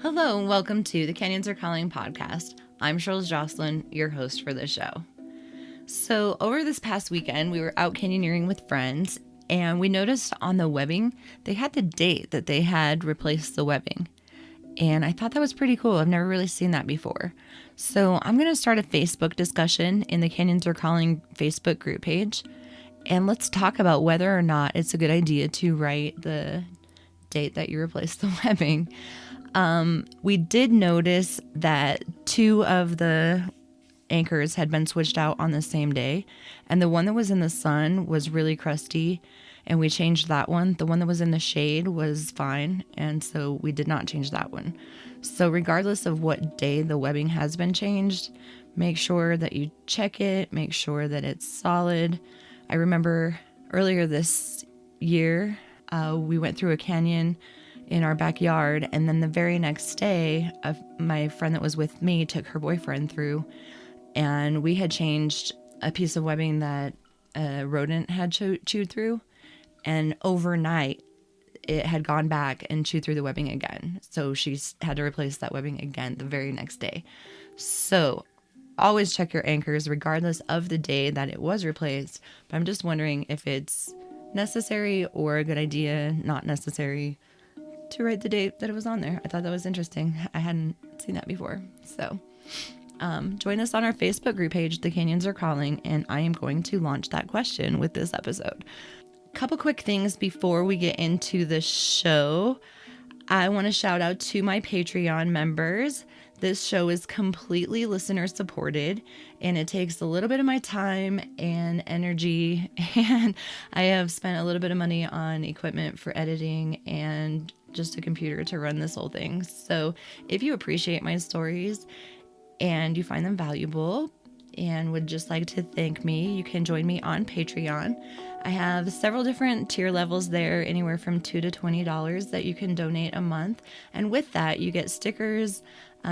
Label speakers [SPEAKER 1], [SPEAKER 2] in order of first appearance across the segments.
[SPEAKER 1] Hello and welcome to the Canyons Are Calling podcast. I'm Charles Jocelyn, your host for this show. So over this past weekend, we were out canyoneering with friends and we noticed on the webbing, they had the date that they had replaced the webbing. And I thought that was pretty cool. I've never really seen that before. So I'm going to start a Facebook discussion in the Canyons Are Calling Facebook group page. And let's talk about whether or not it's a good idea to write the date that you replaced the webbing. We did notice that 2 of the anchors had been switched out on the same day, and the one that was in the sun was really crusty, and we changed that one. The one that was in the shade was fine, and so we did not change that one. So regardless of what day the webbing has been changed, make sure that you check it, make sure that it's solid. I remember earlier this year, we went through a canyon in our backyard, and then the very next day, my friend that was with me took her boyfriend through, and we had changed a piece of webbing that a rodent had chewed through, and overnight it had gone back and chewed through the webbing again. So she had to replace that webbing again the very next day. So always check your anchors regardless of the day that it was replaced. But I'm just wondering if it's necessary or a good idea, not necessary, to write the date that it was on there. I thought that was interesting. I hadn't seen that before. So join us on our Facebook group page, The Canyons Are Calling, and I am going to launch that question with this episode. Couple quick things before we get into the show. I want to shout out to my Patreon members. This show is completely listener supported, and it takes a little bit of my time and energy, and I have spent a little bit of money on equipment for editing and just a computer to run this whole thing. So if you appreciate my stories and you find them valuable and would just like to thank me, you can join me on Patreon. I have several different tier levels there, anywhere from $2 to $20 that you can donate a month. And with that, you get stickers.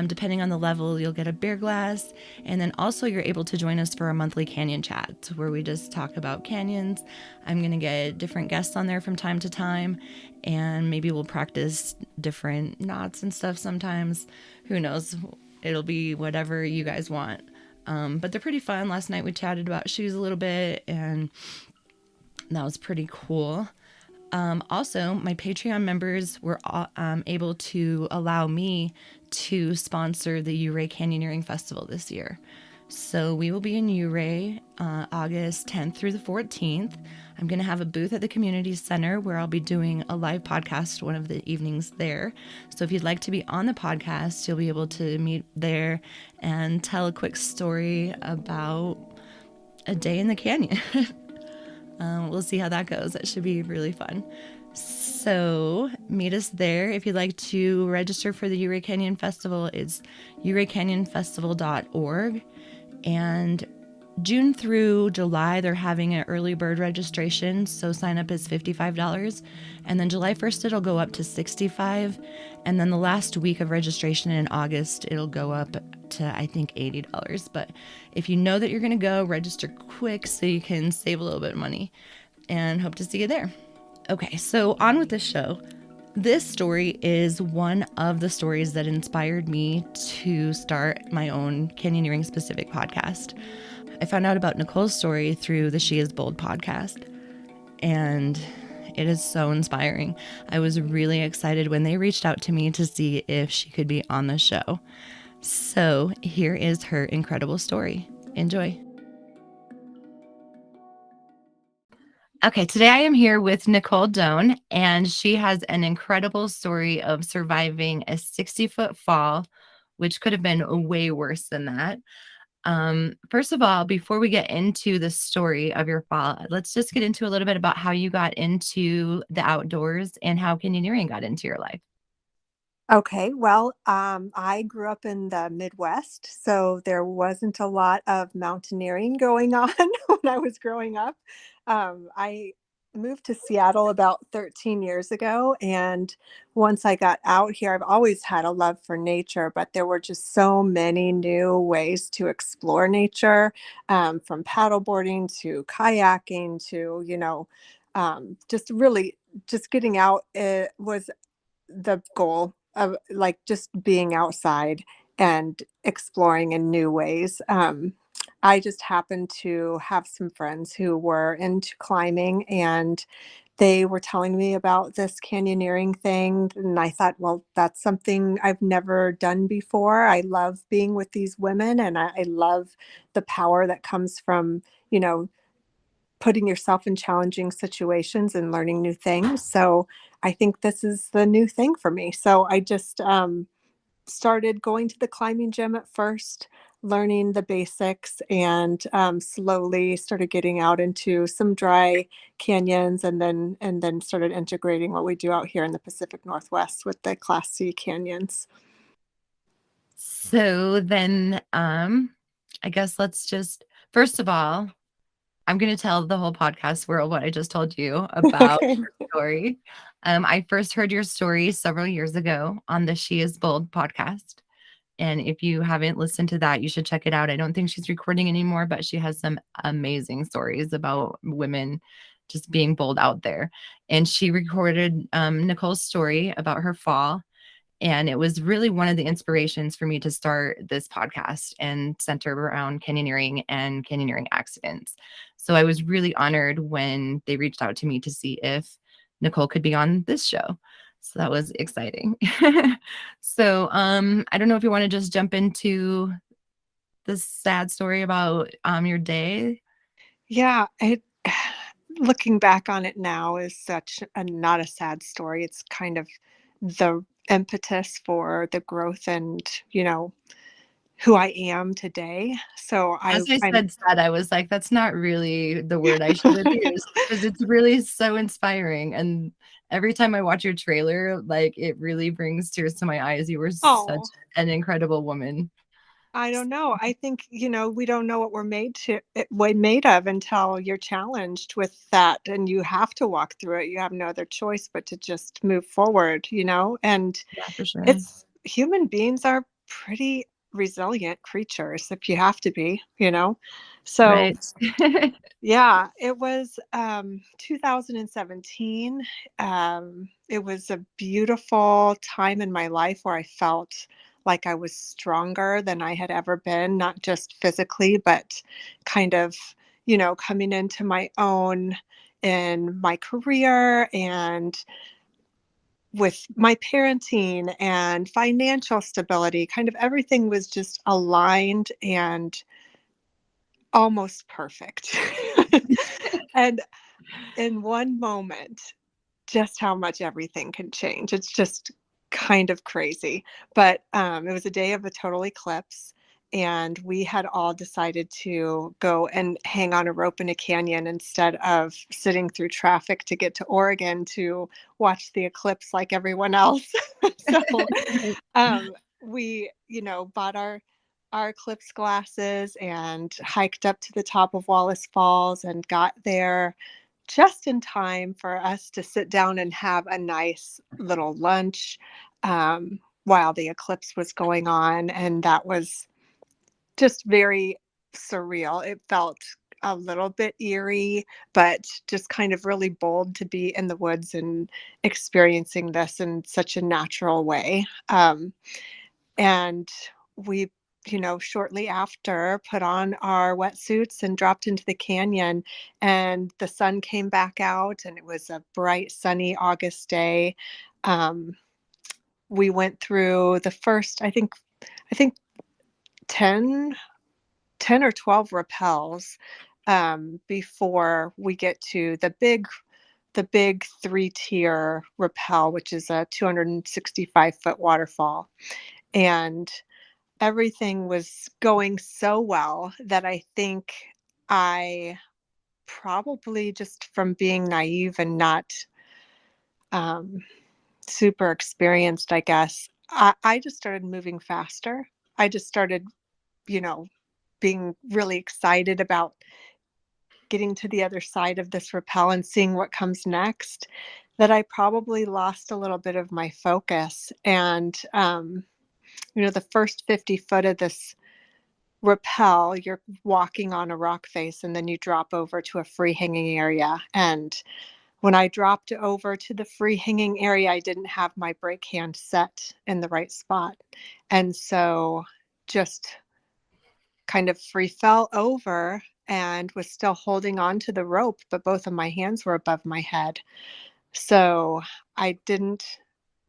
[SPEAKER 1] Depending on the level, you'll get a beer glass. And then also you're able to join us for a monthly canyon chat where we just talk about canyons. I'm going to get different guests on there from time to time, and maybe we'll practice different knots and stuff sometimes. Who knows? It'll be whatever you guys want. But they're pretty fun. Last night we chatted about shoes a little bit, and that was pretty cool. Also, my Patreon members were able to allow me to sponsor the Ouray Canyoneering Festival this year. So we will be in Ouray August 10th through the 14th. I'm going to have a booth at the community center where I'll be doing a live podcast one of the evenings there. So if you'd like to be on the podcast, you'll be able to meet there and tell a quick story about a day in the canyon. We'll see how that goes. That should be really fun. So meet us there. If you'd like to register for the Ouray Canyon Festival, it's ouraykanyonfestival.org. And June through July, they're having an early bird registration. So sign up is $55. And then July 1st, it'll go up to $65. And then the last week of registration in August, it'll go up to, I think, $80. But if you know that you're going to go, register quick so you can save a little bit of money, and hope to see you there. Okay, so on with the show. This story is one of the stories that inspired me to start my own canyoneering specific podcast. I found out about Nichole's story through the She Is Bold podcast, and it is so inspiring. I was really excited when they reached out to me to see if she could be on the show. So here is her incredible story. Enjoy. Okay, today I am here with Nichole Doane, and she has an incredible story of surviving a 60-foot fall, which could have been way worse than that. First of all, before we get into the story of your fall, let's just get into a little bit about how you got into the outdoors and how canyoneering got into your life.
[SPEAKER 2] Okay, well, I grew up in the Midwest, so there wasn't a lot of mountaineering going on when I was growing up. I moved to Seattle about 13 years ago, and once I got out here, I've always had a love for nature, but there were just so many new ways to explore nature, from paddleboarding to kayaking to, just really just getting out. It was the goal. of like just being outside and exploring in new ways. I just happened to have some friends who were into climbing, and they were telling me about this canyoneering thing. And I thought, well, that's something I've never done before. I love being with these women, and I love the power that comes from, you know, putting yourself in challenging situations and learning new things. So I think this is the new thing for me. So I just started going to the climbing gym at first, learning the basics, and slowly started getting out into some dry canyons, and then started integrating what we do out here in the Pacific Northwest with the Class C canyons.
[SPEAKER 1] So then, I guess let's just first of all, I'm gonna tell the whole podcast world what I just told you about
[SPEAKER 2] Okay.
[SPEAKER 1] your story. I first heard your story several years ago on the She Is Bold podcast. And if you haven't listened to that, you should check it out. I don't think she's recording anymore, but she has some amazing stories about women just being bold out there. And she recorded Nichole's story about her fall. And it was really one of the inspirations for me to start this podcast and center around canyoneering and canyoneering accidents. So I was really honored when they reached out to me to see if Nichole could be on this show. So that was exciting. So I don't know if you want to just jump into this sad story about your day.
[SPEAKER 2] Yeah, it looking back on it now is such a not a sad story. It's kind of the impetus for the growth and, who I am today. So
[SPEAKER 1] As I
[SPEAKER 2] I'm
[SPEAKER 1] said sad, I was like, that's not really the word I should have used because it's really so inspiring. And every time I watch your trailer, like it really brings tears to my eyes. You were such
[SPEAKER 2] oh,
[SPEAKER 1] an incredible woman.
[SPEAKER 2] I don't know. I think, we don't know what we're made of until you're challenged with that, and you have to walk through it. You have no other choice but to just move forward. And
[SPEAKER 1] Yeah, for sure.
[SPEAKER 2] it's human beings are pretty resilient creatures if you have to be. So
[SPEAKER 1] Right.
[SPEAKER 2] yeah, it was 2017. It was a beautiful time in my life where I felt like I was stronger than I had ever been, not just physically, but kind of, coming into my own in my career and with my parenting and financial stability. Kind of everything was just aligned and almost perfect. And in one moment, just how much everything can change. It's just kind of crazy. But it was a day of a total eclipse, and we had all decided to go and hang on a rope in a canyon instead of sitting through traffic to get to Oregon to watch the eclipse like everyone else. So we, bought our eclipse glasses and hiked up to the top of Wallace Falls and got there just in time for us to sit down and have a nice little lunch while the eclipse was going on. And that was just very surreal. It felt a little bit eerie, but just kind of really bold to be in the woods and experiencing this in such a natural way. And we, shortly after put on our wetsuits and dropped into the canyon, and the sun came back out, and it was a bright, sunny August day. Um, we went through the first, I think 10, 10 or 12 rappels before we get to the big three-tier rappel, which is a 265-foot waterfall. And everything was going so well that I think I probably, just from being naive and not um, super experienced, I guess, I just started moving faster. I just started, you know, being really excited about getting to the other side of this rappel and seeing what comes next, that I probably lost a little bit of my focus. And, the first 50 foot of this rappel, you're walking on a rock face, and then you drop over to a free hanging area. And when I dropped over to the free hanging area, I didn't have my brake hand set in the right spot. And so just kind of free fell over and was still holding on to the rope, but both of my hands were above my head. So I didn't,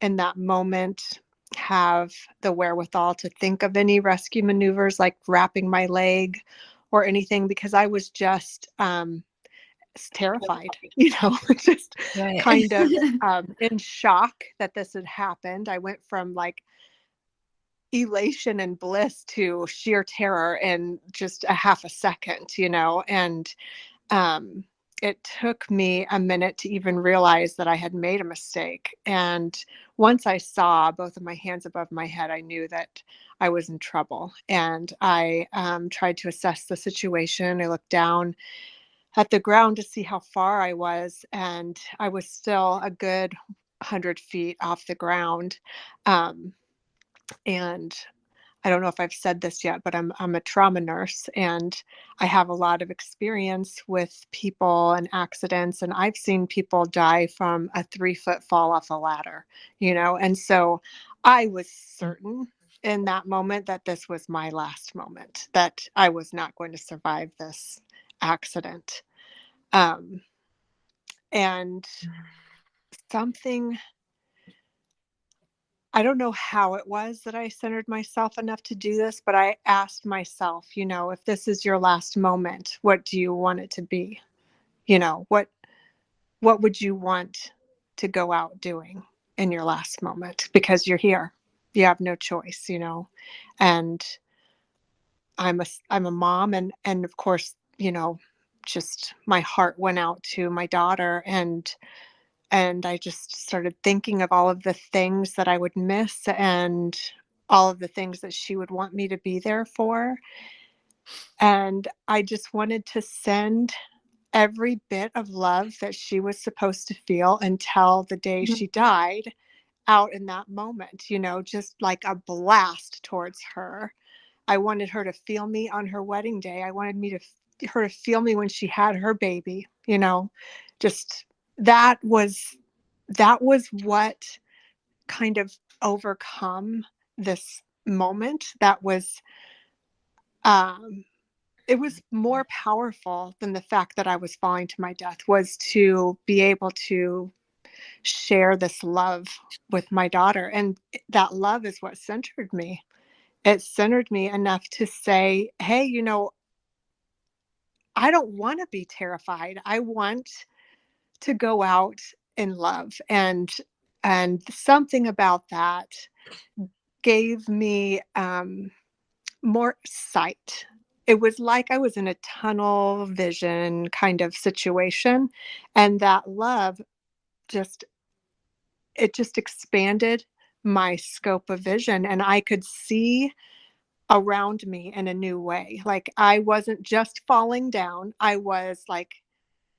[SPEAKER 2] in that moment, have the wherewithal to think of any rescue maneuvers like wrapping my leg or anything because I was just terrified, just
[SPEAKER 1] Right.
[SPEAKER 2] kind of in shock that this had happened. I went from like elation and bliss to sheer terror in just a half a second, and um, it took me a minute to even realize that I had made a mistake. And once I saw both of my hands above my head, I knew that I was in trouble. And I tried to assess the situation. I looked down at the ground to see how far I was, and I was still a good 100 feet off the ground. Um, and I don't know if I've said this yet, but I'm a trauma nurse and I have a lot of experience with people and accidents. And I've seen people die from a 3-foot fall off a ladder, and so I was certain in that moment that this was my last moment, that I was not going to survive this accident. Um, and something, I don't know how it was that I centered myself enough to do this, but I asked myself, if this is your last moment, what do you want it to be? What would you want to go out doing in your last moment? Because you're here. You have no choice, And I'm a mom, and of course, just my heart went out to my daughter, and I just started thinking of all of the things that I would miss and all of the things that she would want me to be there for. And I just wanted to send every bit of love that she was supposed to feel until the day she died out in that moment, just like a blast towards her. I wanted her to feel me on her wedding day. I wanted her to feel me when she had her baby, just that was what kind of overcome this moment. That was um it was more powerful than the fact that I was falling to my death, was to be able to share this love with my daughter. And that love is what centered me. It centered me enough to say, hey, I don't want to be terrified. I want to go out in love. And something about that gave me more sight. It was like I was in a tunnel vision kind of situation. And that love just, it just expanded my scope of vision, and I could see around me in a new way. Like I wasn't just falling down. I was like,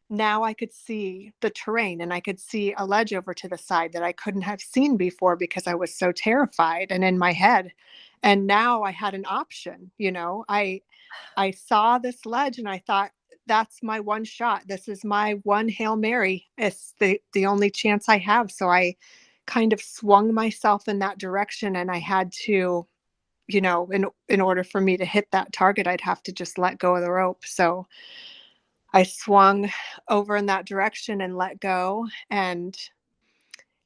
[SPEAKER 2] now I could see the terrain, and I could see a ledge over to the side that I couldn't have seen before because I was so terrified and in my head. And now I had an option, I saw this ledge and I thought, that's my one shot. This is my one Hail Mary. It's the only chance I have. So I kind of swung myself in that direction, and I had to, in order for me to hit that target, I'd have to just let go of the rope. So I swung over in that direction and let go, and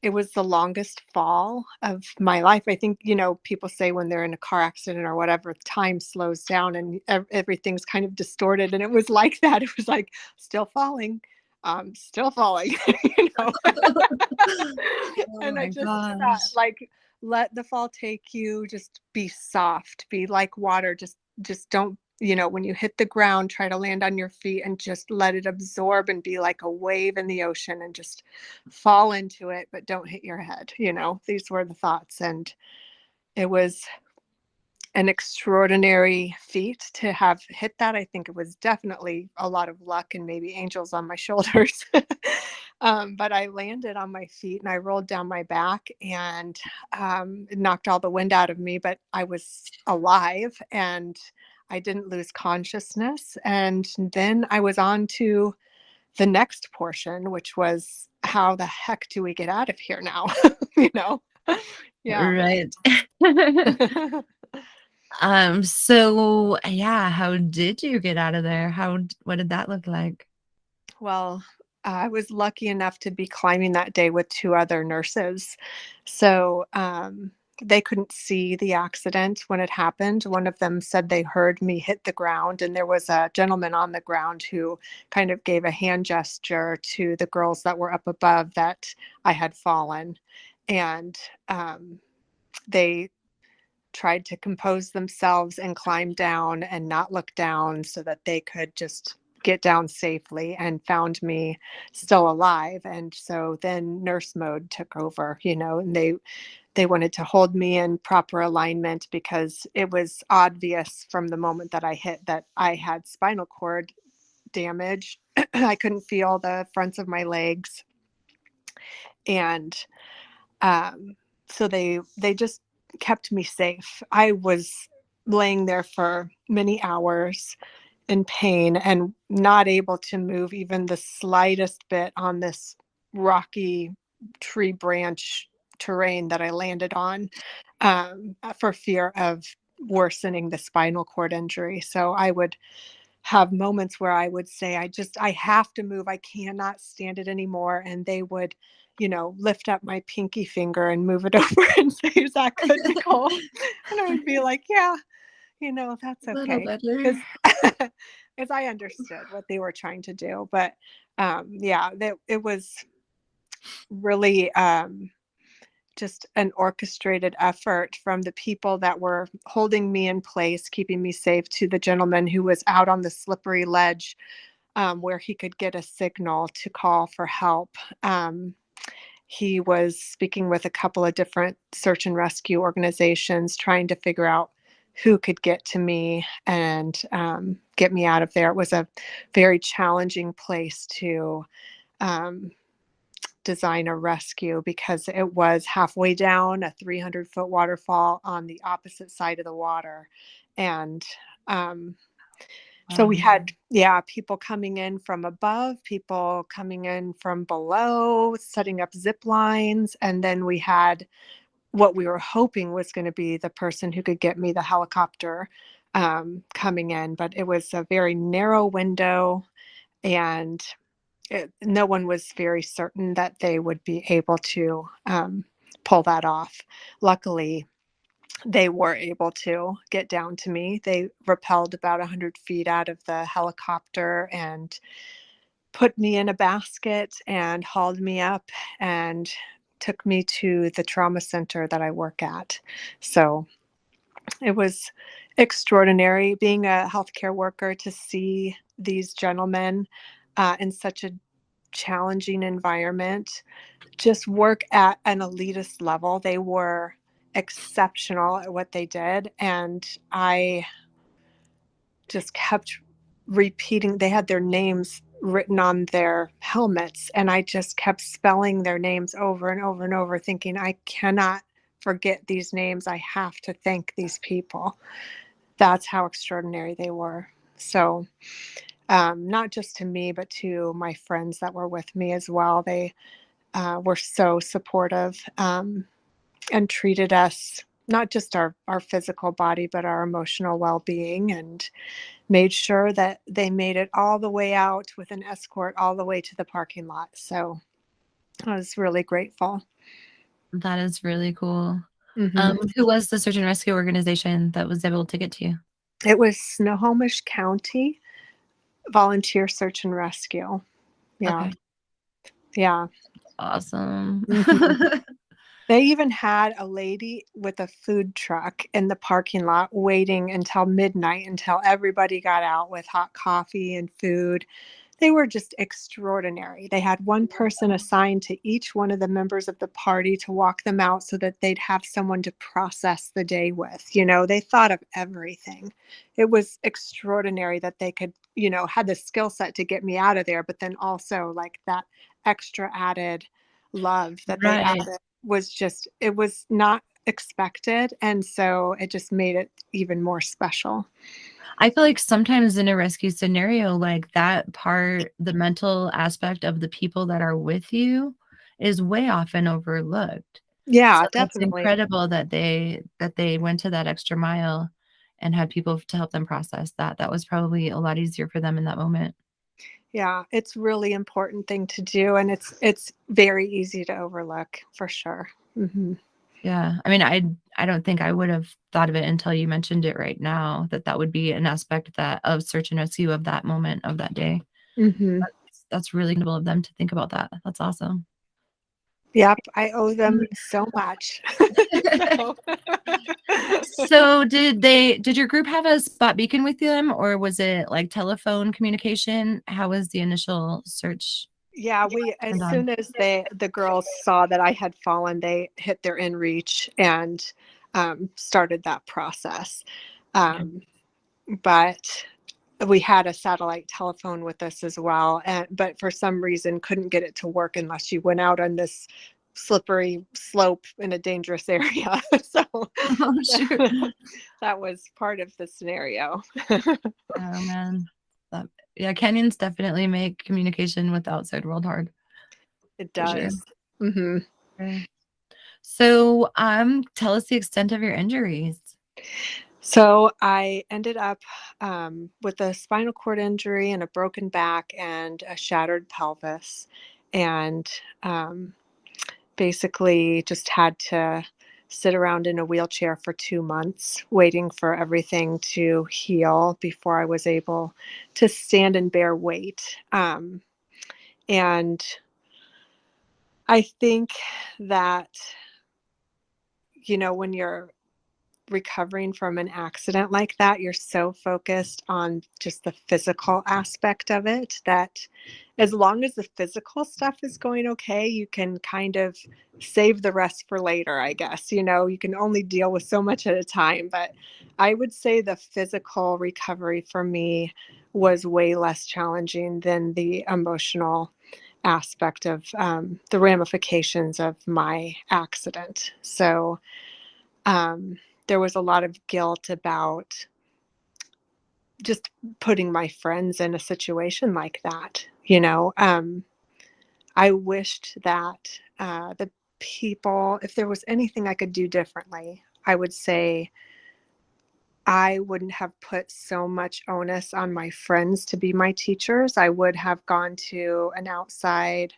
[SPEAKER 2] it was the longest fall of my life. I think, people say when they're in a car accident or whatever, time slows down and everything's kind of distorted. And it was like that. It was like, still falling, still falling, you know.
[SPEAKER 1] Oh
[SPEAKER 2] And I
[SPEAKER 1] my
[SPEAKER 2] just thought,
[SPEAKER 1] gosh.
[SPEAKER 2] like, let the fall take you. Just be soft, be like water. Just don't, when you hit the ground, try to land on your feet and just let it absorb and be like a wave in the ocean, and just fall into it, but don't hit your head. These were the thoughts. And it was an extraordinary feat to have hit that. I think it was definitely a lot of luck and maybe angels on my shoulders. But I landed on my feet and I rolled down my back, and it knocked all the wind out of me, but I was alive and I didn't lose consciousness. And then I was on to the next portion, which was how the heck do we get out of here now? you know? Yeah.
[SPEAKER 1] Right. So yeah, how did you get out of there? What did that look like?
[SPEAKER 2] Well, I was lucky enough to be climbing that day with two other nurses. So they couldn't see the accident when it happened. One of them said they heard me hit the ground, and there was a gentleman on the ground who kind of gave a hand gesture to the girls that were up above that I had fallen. And they tried to compose themselves and climb down and not look down so that they could just get down safely, and found me still alive. And so then nurse mode took over, and they wanted to hold me in proper alignment because it was obvious from the moment that I hit that I had spinal cord damage. I couldn't feel the fronts of my legs. And so they just kept me safe. I was laying there for many hours in pain and not able to move even the slightest bit on this rocky tree branch terrain that I landed on, for fear of worsening the spinal cord injury. So I would have moments where I would say, I have to move. I cannot stand it anymore. And they would, lift up my pinky finger and move it over and say, is that good, Nichole? And I would be like, yeah, that's
[SPEAKER 1] A little
[SPEAKER 2] okay.
[SPEAKER 1] better.
[SPEAKER 2] Because as I understood what they were trying to do. But yeah, it was really just an orchestrated effort from the people that were holding me in place, keeping me safe, to the gentleman who was out on the slippery ledge, where he could get a signal to call for help. He was speaking with a couple of different search and rescue organizations, trying to figure out who could get to me and get me out of there. It was a very challenging place to um, design a rescue because it was halfway down a 300-foot waterfall on the opposite side of the water. And so we
[SPEAKER 1] Wow.
[SPEAKER 2] had, yeah, people coming in from above, people coming in from below, setting up zip lines. And then we had what we were hoping was going to be the person who could get me the helicopter coming in. But it was a very narrow window, and no one was very certain that they would be able to pull that off. Luckily, they were able to get down to me. They rappelled about 100 feet out of the helicopter and put me in a basket and hauled me up and took me to the trauma center that I work at. So it was extraordinary being a healthcare worker to see these gentlemen in such a challenging environment just work at an elitist level. They were exceptional at what they did. And I just kept repeating, they had their names written on their helmets, and I just kept spelling their names over and over and over, thinking, I cannot forget these names. I have to thank these people. That's how extraordinary they were. So, not just to me, but to my friends that were with me as well. They were so supportive, and treated us, not just our physical body, but our emotional well-being, and made sure that they made it all the way out with an escort all the way to the parking lot. So I was really grateful.
[SPEAKER 1] That is really cool.
[SPEAKER 2] Hmm.
[SPEAKER 1] Who was the search and rescue organization that was able to get to you?
[SPEAKER 2] It was Snohomish County Volunteer Search and Rescue. Yeah.
[SPEAKER 1] Okay.
[SPEAKER 2] Yeah.
[SPEAKER 1] Awesome.
[SPEAKER 2] Hmm. They even had a lady with a food truck in the parking lot waiting until midnight until everybody got out with hot coffee and food. They were just extraordinary. They had one person assigned to each one of the members of the party to walk them out so that they'd have someone to process the day with. They thought of everything. It was extraordinary that they could, had the skill set to get me out of there, but then also like that extra added love that they
[SPEAKER 1] Right.
[SPEAKER 2] added it was not expected. And so it just made it even more special.
[SPEAKER 1] I feel like sometimes in a rescue scenario like that part, the mental aspect of the people that are with you is way often overlooked.
[SPEAKER 2] Yeah,
[SPEAKER 1] So that's
[SPEAKER 2] definitely.
[SPEAKER 1] incredible that they went to that extra mile and had people to help them process that. That was probably a lot easier for them in that moment.
[SPEAKER 2] Yeah, it's really important thing to do, and it's very easy to overlook for sure. Mhm.
[SPEAKER 1] Yeah. I mean, I don't think I would have thought of it until you mentioned it right now, that that would be an aspect that of search and rescue of that moment of that day.
[SPEAKER 2] Mhm.
[SPEAKER 1] That's really noble of them to think about that. That's awesome.
[SPEAKER 2] Yep, I owe them so much. So
[SPEAKER 1] So did your group have a spot beacon with them, or was it like telephone communication? How was the initial search
[SPEAKER 2] yeah, we as
[SPEAKER 1] turned on?
[SPEAKER 2] soon as the girls saw that I had fallen, they hit their in reach and started that process.
[SPEAKER 1] Okay.
[SPEAKER 2] Um, but we had a satellite telephone with us as well, and but for some reason couldn't get it to work unless you went out on this slippery slope in a dangerous area. So
[SPEAKER 1] Oh, shoot.
[SPEAKER 2] that was part of the scenario.
[SPEAKER 1] Oh, man. That yeah, canyons definitely make communication with the outside world hard,
[SPEAKER 2] It
[SPEAKER 1] for sure.
[SPEAKER 2] does. Hmm.
[SPEAKER 1] Okay. So, tell us the extent of your injuries.
[SPEAKER 2] So I ended up with a spinal cord injury and a broken back and a shattered pelvis, and um, basically just had to sit around in a wheelchair for 2 months, waiting for everything to heal before I was able to stand and bear weight. And I think that, when you're recovering from an accident like that, you're so focused on just the physical aspect of it that as long as the physical stuff is going okay, you can kind of save the rest for later, I guess. You can only deal with so much at a time. But I would say the physical recovery for me was way less challenging than the emotional aspect of the ramifications of my accident. So, um, there was a lot of guilt about just putting my friends in a situation like that. I wished that the people, if there was anything I could do differently, I would say I wouldn't have put so much onus on my friends to be my teachers. I would have gone to an outside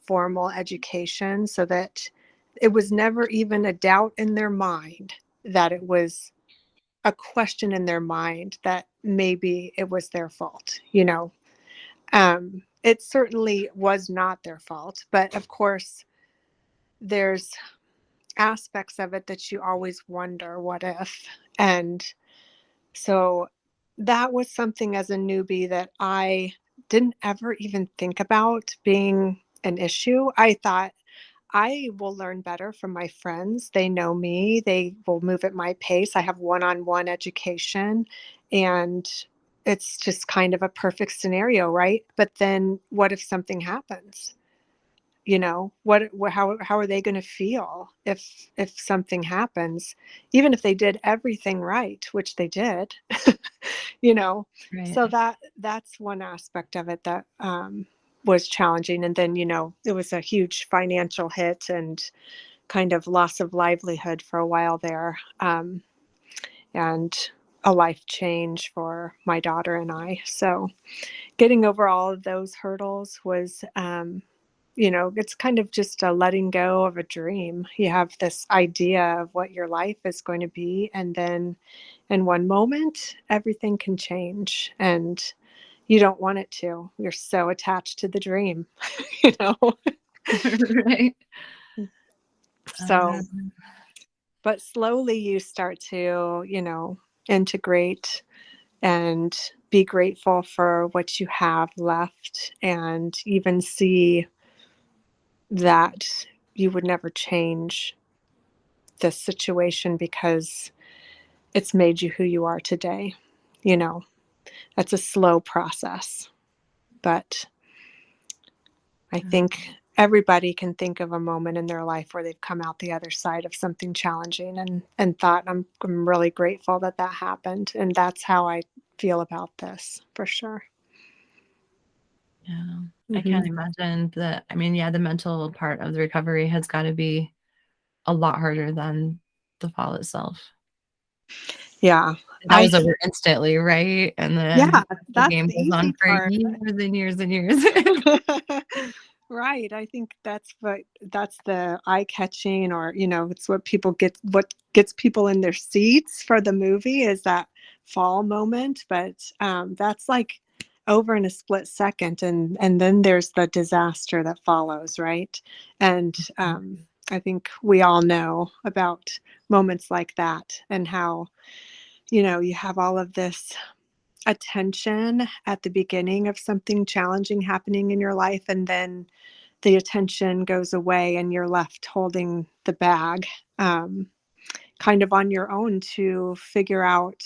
[SPEAKER 2] formal education so that it was never even a doubt in their mind that it was a question in their mind that maybe it was their fault. It certainly was not their fault, but of course, there's aspects of it that you always wonder, what if? And so that was something as a newbie that I didn't ever even think about being an issue. I thought I will learn better from my friends. They know me. They will move at my pace. I have one-on-one education, and it's just kind of a perfect scenario, right? But then what if something happens? How are they going to feel if something happens, even if they did everything right, which they did, you know?
[SPEAKER 1] Right.
[SPEAKER 2] So that's one aspect of it that was challenging. And then, it was a huge financial hit and kind of loss of livelihood for a while there, and a life change for my daughter and I. So getting over all of those hurdles was, it's kind of just a letting go of a dream. You have this idea of what your life is going to be, and then in one moment, everything can change, and you don't want it to. You're so attached to the dream, you know?
[SPEAKER 1] Right.
[SPEAKER 2] So,
[SPEAKER 1] Um,
[SPEAKER 2] but slowly you start to, integrate and be grateful for what you have left, and even see that you would never change this situation because it's made you who you are today. You know, that's a slow process, but I think everybody can think of a moment in their life where they've come out the other side of something challenging and thought, I'm really grateful that happened. And that's how I feel about this for sure.
[SPEAKER 1] Yeah. I can't imagine the mental part of the recovery has got to be a lot harder than the fall itself.
[SPEAKER 2] Yeah.
[SPEAKER 1] That was over instantly, right? And
[SPEAKER 2] Yeah,
[SPEAKER 1] then the
[SPEAKER 2] that's
[SPEAKER 1] game
[SPEAKER 2] the
[SPEAKER 1] goes on
[SPEAKER 2] easy
[SPEAKER 1] for
[SPEAKER 2] part.
[SPEAKER 1] years and years and years.
[SPEAKER 2] Right. I think that's the eye-catching, or, it's what gets people in their seats for the movie is that fall moment, but that's like over in a split second, and then there's the disaster that follows, right? And I think we all know about moments like that, and how, you have all of this attention at the beginning of something challenging happening in your life, and then the attention goes away and you're left holding the bag, kind of on your own to figure out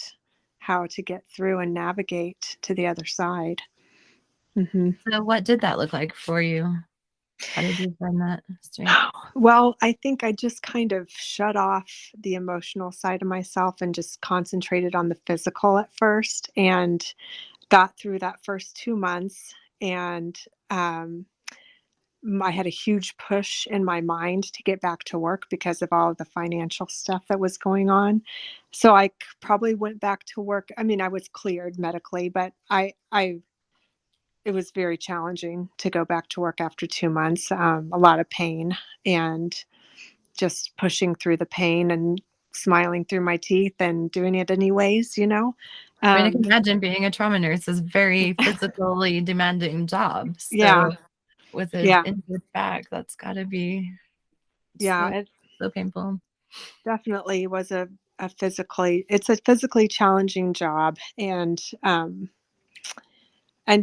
[SPEAKER 2] how to get through and navigate to the other side.
[SPEAKER 1] So what did that look like for you? How did you find that strength?
[SPEAKER 2] Well, I think I just kind of shut off the emotional side of myself and just concentrated on the physical at first, and got through that first 2 months. And I had a huge push in my mind to get back to work because of all of the financial stuff that was going on. So I probably went back to work. I mean, I was cleared medically, but it was very challenging to go back to work after 2 months. A lot of pain, and just pushing through the pain and smiling through my teeth and doing it anyways,
[SPEAKER 1] I can imagine being a trauma nurse is very physically demanding job.
[SPEAKER 2] Yeah.
[SPEAKER 1] So with an
[SPEAKER 2] Yeah.
[SPEAKER 1] injured back, that's got to be
[SPEAKER 2] Yeah.
[SPEAKER 1] so,
[SPEAKER 2] It
[SPEAKER 1] so painful.
[SPEAKER 2] definitely was it's a physically challenging job. And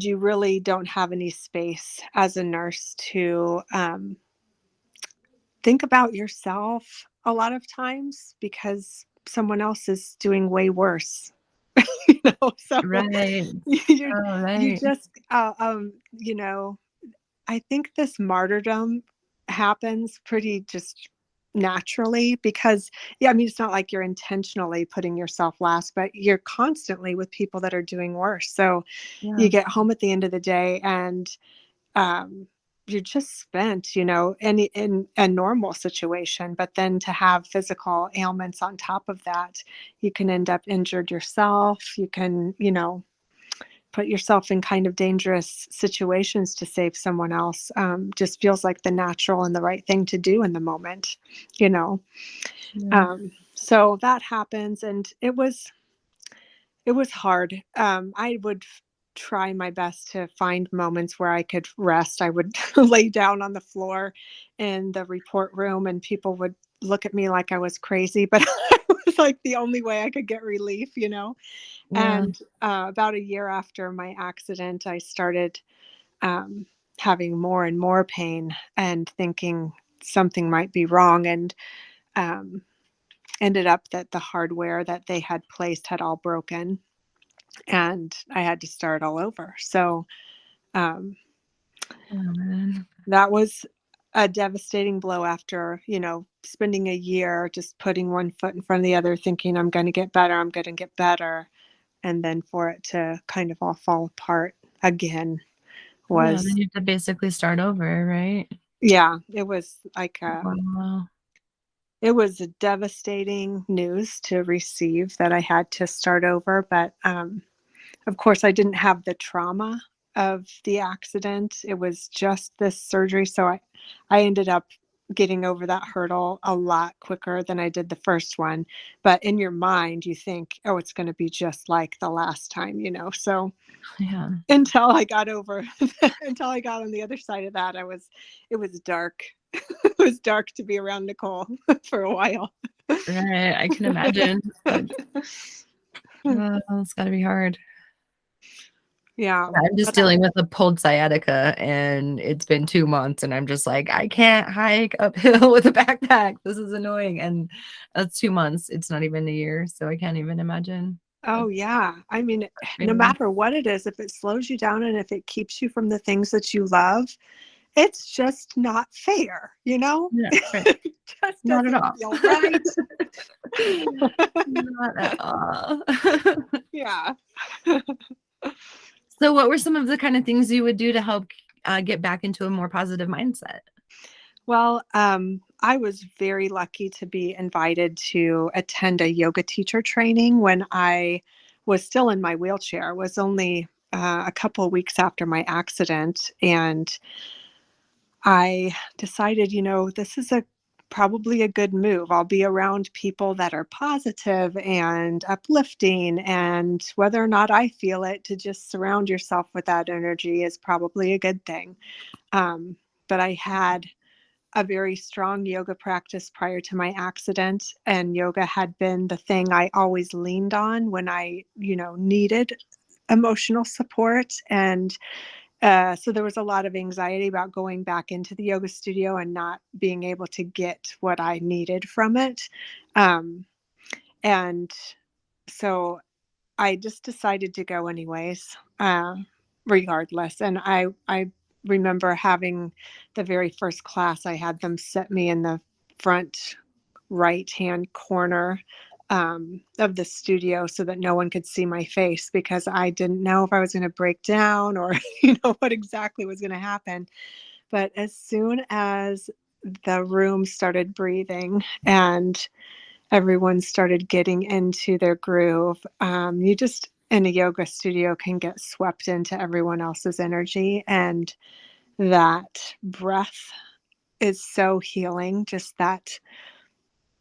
[SPEAKER 2] you really don't have any space as a nurse to think about yourself a lot of times, because someone else is doing way worse. So
[SPEAKER 1] Right.
[SPEAKER 2] you
[SPEAKER 1] Oh,
[SPEAKER 2] you
[SPEAKER 1] right.
[SPEAKER 2] just I think this martyrdom happens pretty just naturally, because, yeah, I mean, it's not like you're intentionally putting yourself last, but you're constantly with people that are doing worse. So you
[SPEAKER 1] Yeah.
[SPEAKER 2] get home at the end of the day, and um, you're just spent, in a normal situation. But then to have physical ailments on top of that, you can end up injured yourself. You can, put yourself in kind of dangerous situations to save someone else. Just feels like the natural and the right thing to do in the moment, you know.
[SPEAKER 1] Yeah.
[SPEAKER 2] So that happens, and it was hard. I would try my best to find moments where I could rest. I would lay down on the floor in the report room, and people would look at me like I was crazy, but it was like the only way I could get relief.
[SPEAKER 1] Yeah.
[SPEAKER 2] And about a year after my accident, I started um, having more and more pain and thinking something might be wrong. And um, ended up that the hardware that they had placed had all broken, and I had to start all over. So um,
[SPEAKER 1] Oh, man.
[SPEAKER 2] that was a devastating blow after, spending a year just putting one foot in front of the other, thinking I'm going to get better, I'm going to get better. And then for it to kind of all fall apart again
[SPEAKER 1] Yeah, then
[SPEAKER 2] was,
[SPEAKER 1] you have to basically start over, right?
[SPEAKER 2] yeah, it was like,
[SPEAKER 1] Wow.
[SPEAKER 2] it was a devastating news to receive that I had to start over. But of course, I didn't have the trauma of the accident. It was just this surgery. So I ended up getting over that hurdle a lot quicker than I did the first one. But in your mind, you think, oh, it's going to be just like the last time. So
[SPEAKER 1] Yeah.
[SPEAKER 2] until I got over, until I got on the other side of that, it was dark. It was dark to be around Nichole for a while.
[SPEAKER 1] Right. I can imagine. It's got to be hard.
[SPEAKER 2] Yeah.
[SPEAKER 1] I'm just
[SPEAKER 2] But
[SPEAKER 1] dealing with a pulled sciatica, and it's been 2 months, and I'm just like, I can't hike uphill with a backpack. This is annoying. And that's 2 months. It's not even a year, so I can't even imagine.
[SPEAKER 2] oh,
[SPEAKER 1] That's
[SPEAKER 2] yeah. I mean, no
[SPEAKER 1] frustrating.
[SPEAKER 2] matter what it is, if it slows you down and if it keeps you from the things that you love, it's just not fair, you know?
[SPEAKER 1] Yeah, right.
[SPEAKER 2] It just
[SPEAKER 1] Not at
[SPEAKER 2] doesn't
[SPEAKER 1] all.
[SPEAKER 2] feel right.
[SPEAKER 1] Not at all.
[SPEAKER 2] Yeah.
[SPEAKER 1] So what were some of the kind of things you would do to help get back into a more positive mindset?
[SPEAKER 2] Well, I was very lucky to be invited to attend a yoga teacher training when I was still in my wheelchair. It was only a couple of weeks after my accident, and I decided, this is a probably a good move. I'll be around people that are positive and uplifting, and whether or not I feel it, to just surround yourself with that energy is probably a good thing. But I had a very strong yoga practice prior to my accident, and yoga had been the thing I always leaned on when I, needed emotional support. And so there was a lot of anxiety about going back into the yoga studio and not being able to get what I needed from it. Um, and so I just decided to go anyways, regardless. And I remember having the very first class, I had them set me in the front right hand corner of the studio so that no one could see my face, because I didn't know if I was going to break down or, what exactly was going to happen. But as soon as the room started breathing and everyone started getting into their groove, you just in a yoga studio can get swept into everyone else's energy. And that breath is so healing, just that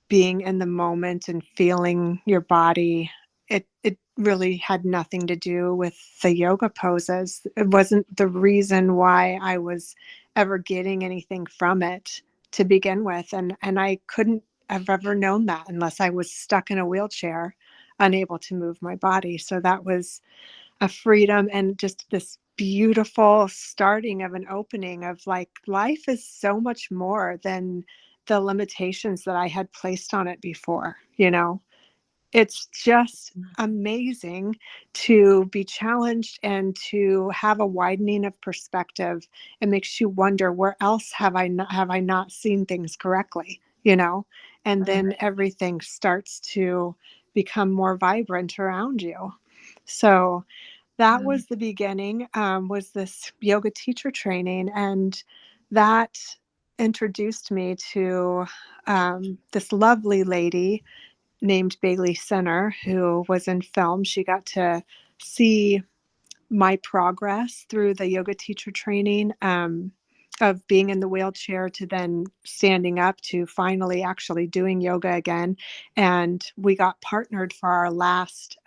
[SPEAKER 2] being in the moment and feeling your body. It really had nothing to do with the yoga poses. It wasn't the reason why I was ever getting anything from it to begin with. And I couldn't have ever known that unless I was stuck in a wheelchair, unable to move my body. So that was a freedom and just this beautiful starting of an opening of like, life is so much more than the limitations that I had placed on it before. It's just amazing to be challenged and to have a widening of perspective. It makes you wonder, where else have I not seen things correctly. And then everything starts to become more vibrant around you. So that was the beginning, was this yoga teacher training, and that introduced me to this lovely lady named Baylee who was in film. She got to see my progress through the yoga teacher training, of being in the wheelchair to then standing up to finally actually doing yoga again. And we got partnered for our last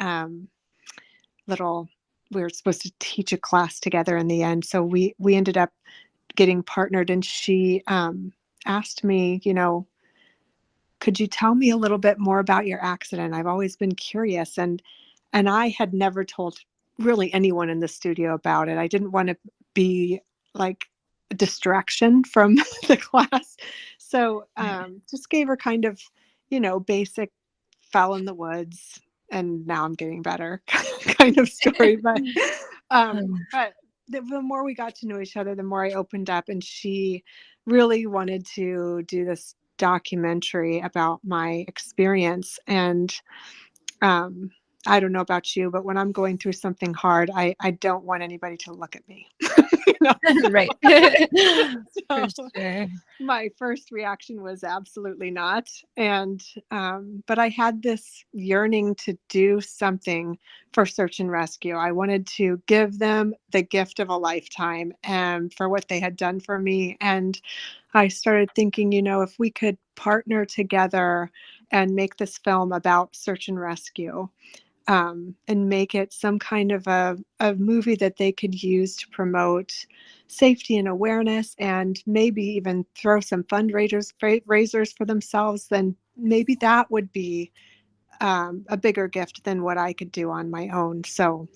[SPEAKER 2] little, we were supposed to teach a class together in the end. So we ended up getting partnered, and she asked me, could you tell me a little bit more about your accident? I've always been curious. And I had never told really anyone in the studio about it. I didn't want to be like a distraction from the class. So just gave her kind of, basic fell in the woods and now I'm getting better kind of story. But the more we got to know each other, the more I opened up, and she really wanted to do this documentary about my experience. And um, I don't know about you, but when I'm going through something hard, I don't want anybody to look at me. you know?
[SPEAKER 1] Right. For
[SPEAKER 2] So
[SPEAKER 1] sure.
[SPEAKER 2] my first reaction was absolutely not. And but I had this yearning to do something for search and rescue. I wanted to give them the gift of a lifetime and for what they had done for me. And I started thinking, if we could partner together and make this film about search and rescue, and make it some kind of a movie that they could use to promote safety and awareness, and maybe even throw some raisers for themselves, then maybe that would be a bigger gift than what I could do on my own. So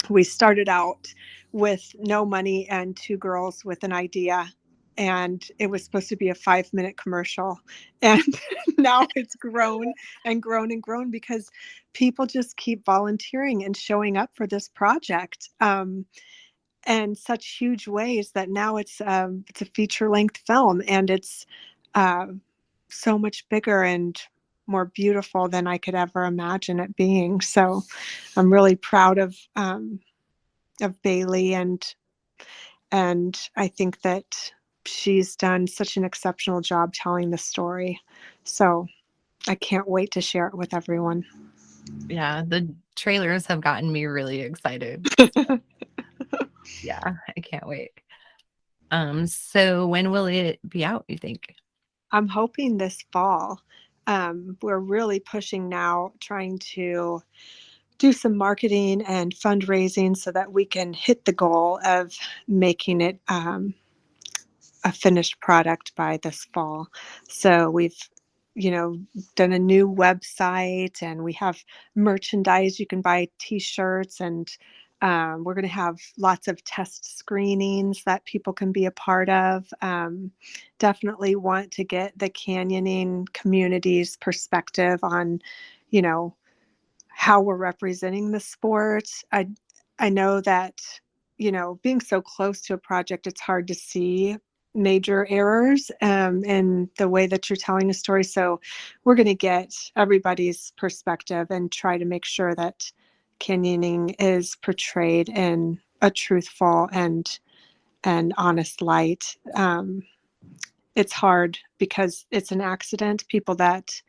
[SPEAKER 2] we started out with no money and two girls with an idea, and it was supposed to be a 5-minute commercial, and now it's grown and grown and grown because people just keep volunteering and showing up for this project, in such huge ways that now it's a feature length film, and it's uh, so much bigger and more beautiful than I could ever imagine it being. So I'm really proud of Baylee, and I think that she's done such an exceptional job telling the story. So I can't wait to share it with everyone.
[SPEAKER 1] Yeah, the trailers have gotten me really excited. Yeah, I can't wait. So when will it be out, you think?
[SPEAKER 2] I'm hoping this fall. We're really pushing now, trying to do some marketing and fundraising so that we can hit the goal of making it a finished product by this fall. So we've, done a new website, and we have merchandise. You can buy t-shirts, and we're going to have lots of test screenings that people can be a part of. Definitely want to get the canyoning community's perspective on, you know, how we're representing the sport. I know that, being so close to a project, it's hard to see major errors in the way that you're telling a story. So we're going to get everybody's perspective and try to make sure that canyoning is portrayed in a truthful and honest light. It's hard because it's an accident. People that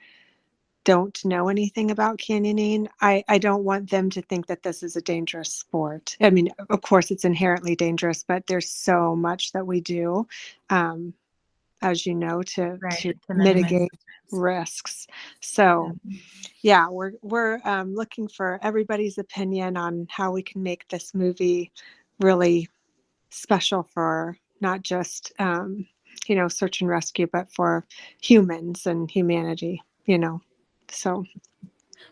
[SPEAKER 2] don't know anything about canyoning, I don't want them to think that this is a dangerous sport. I mean, of course, it's inherently dangerous, but there's so much that we do, um, as you know,
[SPEAKER 1] Right,
[SPEAKER 2] to
[SPEAKER 1] to minimize
[SPEAKER 2] mitigate
[SPEAKER 1] the risk.
[SPEAKER 2] risks. So,
[SPEAKER 1] Yeah.
[SPEAKER 2] yeah, we're looking for everybody's opinion on how we can make this movie really special for not just search and rescue, but for humans and humanity. So.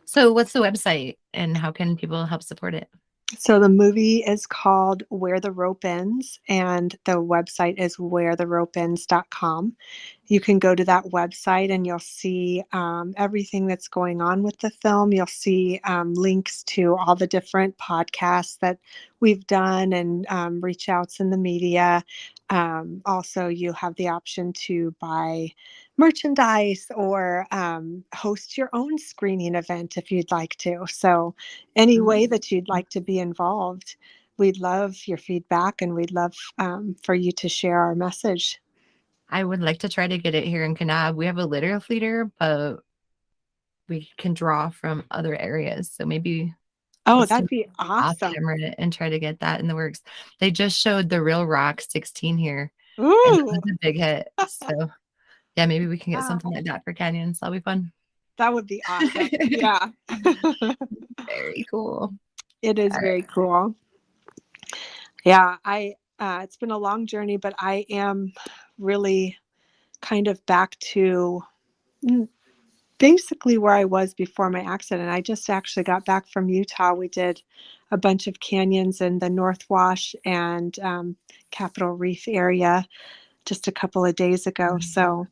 [SPEAKER 1] So what's the website and how can people help support it?
[SPEAKER 2] So the movie is called Where the Rope Ends, and the website is wheretheropeends.com. You can go to that website and you'll see everything that's going on with the film. You'll see links to all the different podcasts that we've done, and reach outs in the media. Also, you have the option to buy merchandise or host your own screening event if you'd like to. So any way
[SPEAKER 1] Ooh.
[SPEAKER 2] that you'd like to be involved, we'd love your feedback, and we'd love for you to share our message.
[SPEAKER 1] I would like to try to get it here in Kanab. We have a litter fleeter, but we can draw from other areas. So maybe
[SPEAKER 2] Oh,
[SPEAKER 1] let's do
[SPEAKER 2] that'd be
[SPEAKER 1] off
[SPEAKER 2] awesome.
[SPEAKER 1] camera and try to get that in the works. They just showed the Real Rock 16 here, and that
[SPEAKER 2] Ooh,
[SPEAKER 1] was a big hit. So yeah, maybe we can get
[SPEAKER 2] wow.
[SPEAKER 1] something like that for canyons. That'll be fun.
[SPEAKER 2] That would be awesome. Yeah.
[SPEAKER 1] Very cool.
[SPEAKER 2] It is
[SPEAKER 1] All right.
[SPEAKER 2] very cool. Yeah, I it's been a long journey, but I am really kind of back to mm, basically where I was before my accident. I just actually got back from Utah. We did a bunch of canyons in the North Wash and Capitol Reef area just a couple of days ago. So